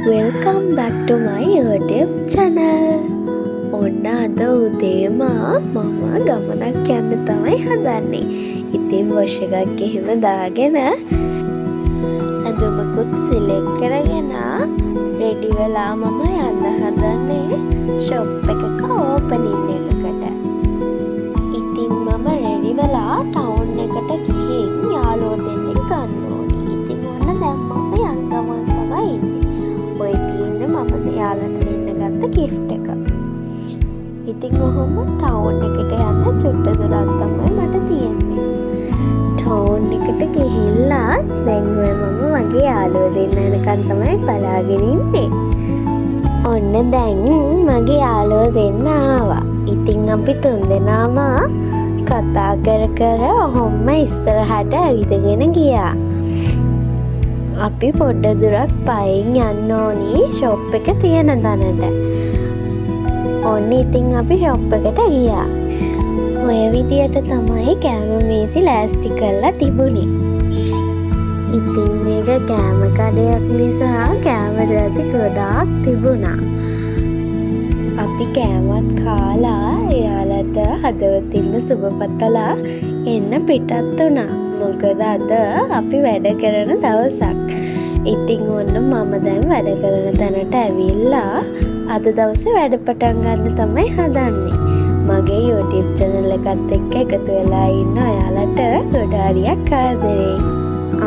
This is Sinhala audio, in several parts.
Welcome back to my YouTube channel. ඔන්න අද උදේම මම ගමනක් යන්න තමයි හදන්නේ. ඉතින් වොෂ් එකක් එහෙම දාගෙන අඳුමකුත් සිලෙක්ට් කරගෙන රෙඩි වෙලා මම යන්න හදන්නේ ෂොප් එකක ඕපනින් එකකට. ඉතින් මම රෙඩි වෙලා ටවුන් එකට ගිහින් යාළුවෝ දෙන්නෙක් ගන්න ඕනේ. ඉතින් ඔන්න දැන් මම යන ගමන් තමයි ඉන්නේ. ඔය තියෙන්නේ මම යාළුවට දෙන්න ගත්ත gift එක. ඉතින් ඔහොම ටවුන් එකට යන්න චුට්ට දුරක් තමයි මට තියෙන්නේ. ටවුන් එකට ගිහිල්ලා දැන් ඔය මම මගේ යාළුවෝ දෙන්න එනකන් තමයි බලාගෙන ඉන්නේ. ඔන්න දැන් මගේ යාළුවෝ දෙන්න ආවා. ඉතින් අපි තුන්දෙනාම කතා කර කර ඔහොම ඉස්සරහට ඇවිදගෙන ගියා. අපි පොඩ්ඩ දුරක් පයින් යන්න ඕනි ෂොප් එක තියෙන තැනට. ඔන්න ඉතින් අපි ෂොප් එකට ගියා. ඔය විදියට තමයි කෑම මේසි ලෑස්ති කරලා තිබුණේ. ඉතින් මේක කෑම කඩයක් නිසා කෑම දැති ගොඩාක් තිබුණා. අපි කෑමත් කාලා එයාලට හදවතින්ම සුබ පතලා එන්න පිටත් වුණා. මොකද අද අපි වැඩ කරන දවසක්. ඉතින් ඔන්න මම දැන් වැඩ කරන තැනට ඇවිල්ලා අද දවසේ වැඩ පටන් ගන්න තමයි හදන්නේ. මගේ YouTube channel එකත් එක්ක එකතු වෙලා ඉන්න ඔයාලට ගොඩාරියක් ආදරේ.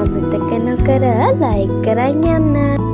අමතක නොකර like කරන් යන්න.